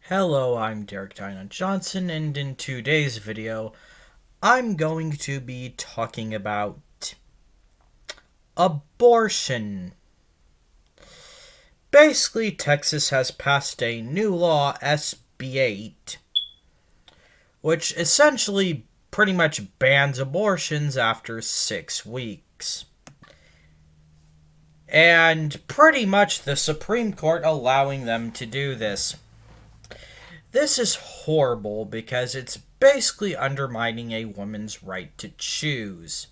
Hello, I'm Derek Dinah Johnson, and in today's video, I'm going to be talking about abortion. Basically, Texas has passed a new law, sb8, which essentially pretty much bans abortions after 6 weeks. And pretty much the Supreme Court allowing them to do this. This is horrible because it's basically undermining a woman's right to choose.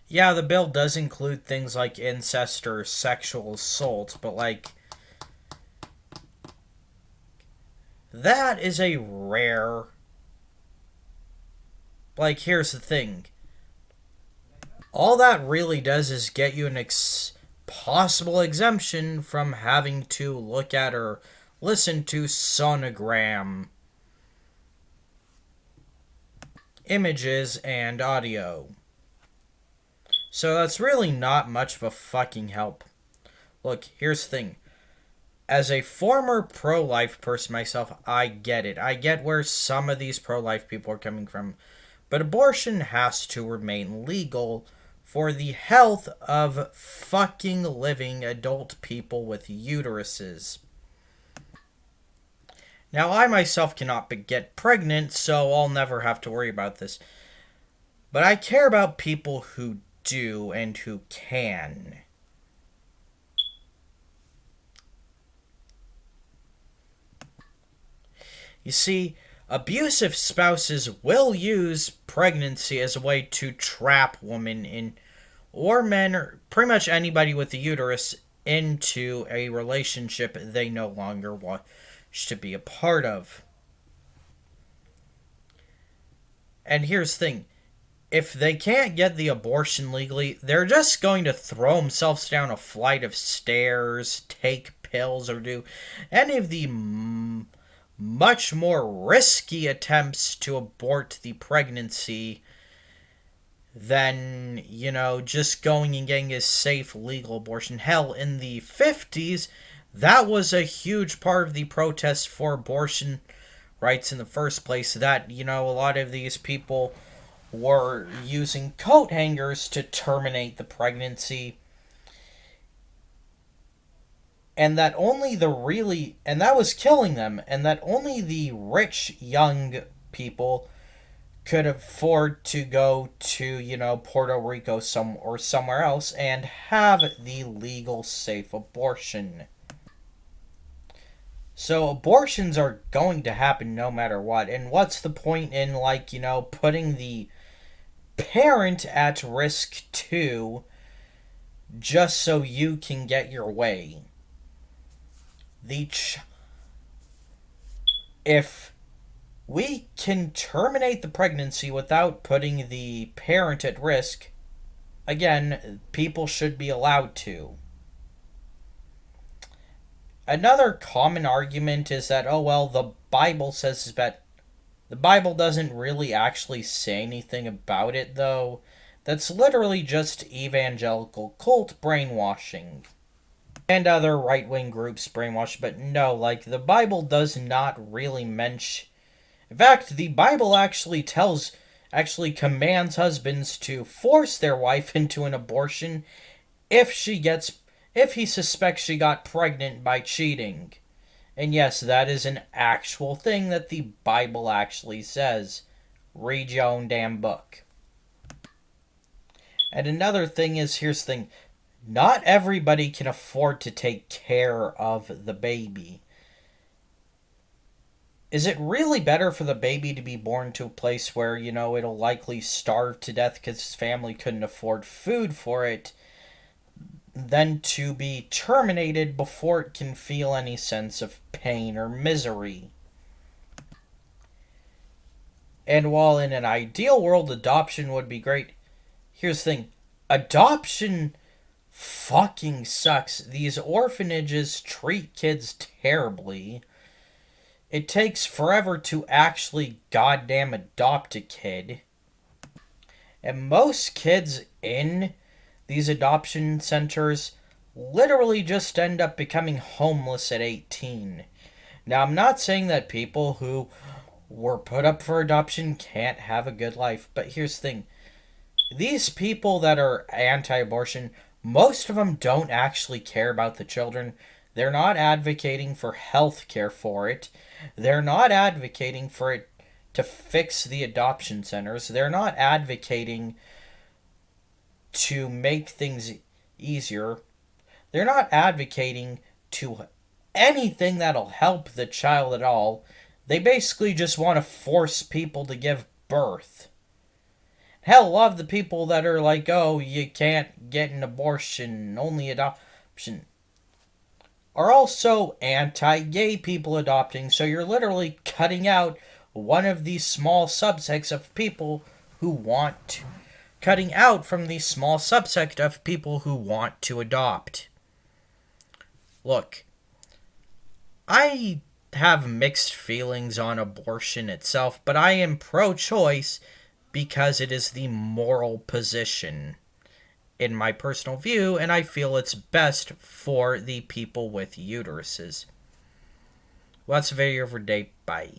Yeah, the bill does include things like incest or sexual assault, but that is a rare. Here's the thing. All that really does is get you an possible exemption from having to look at or listen to sonogram images and audio. So that's really not much of a fucking help. Look, here's the thing. As a former pro-life person myself, I get it. I get where some of these pro-life people are coming from. But abortion has to remain legal for the health of fucking living adult people with uteruses. Now, I myself cannot get pregnant, so I'll never have to worry about this. But I care about people who do and who can. You see, abusive spouses will use pregnancy as a way to trap women in, or men, or pretty much anybody with a uterus, into a relationship they no longer want to be a part of. And here's the thing. If they can't get the abortion legally, they're just going to throw themselves down a flight of stairs, take pills, or do any of the much more risky attempts to abort the pregnancy than, just going and getting a safe, legal abortion. Hell, in the 50s, that was a huge part of the protest for abortion rights in the first place. That, a lot of these people were using coat hangers to terminate the pregnancy. And that was killing them, and that only the rich young people could afford to go to, Puerto Rico or somewhere else and have the legal, safe abortion. So abortions are going to happen no matter what. And what's the point in, putting the parent at risk too, just so you can get your way? If we can terminate the pregnancy without putting the parent at risk, again, people should be allowed to. Another common argument is that, the Bible says that. The Bible doesn't really actually say anything about it, though. That's literally just evangelical cult brainwashing. And other right-wing groups brainwash, but no, the Bible does not really mention. In fact, the Bible actually commands husbands to force their wife into an abortion if he suspects she got pregnant by cheating. And yes, that is an actual thing that the Bible actually says. Read your own damn book. And another thing is, here's the thing. Not everybody can afford to take care of the baby. Is it really better for the baby to be born to a place where, it'll likely starve to death because his family couldn't afford food for it, than to be terminated before it can feel any sense of pain or misery? And while in an ideal world adoption would be great, here's the thing. Adoption fucking sucks. These orphanages treat kids terribly. It takes forever to actually goddamn adopt a kid. And most kids in these adoption centers literally just end up becoming homeless at 18. Now, I'm not saying that people who were put up for adoption can't have a good life, but here's the thing. These people that are anti abortion, most of them don't actually care about the children. They're not advocating for health care for it. They're not advocating for it to fix the adoption centers. They're not advocating to make things easier. They're not advocating to anything that'll help the child at all. They basically just want to force people to give birth. Hell, a lot of the people that are like, oh, you can't get an abortion, only adoption, are also anti gay people adopting, so you're literally cutting out one of these small subsects of people who want to, cutting out from the small subsect of people who want to adopt. Look, I have mixed feelings on abortion itself, but I am pro choice because it is the moral position in my personal view, and I feel it's best for the people with uteruses. Well, that's the video for today. Bye.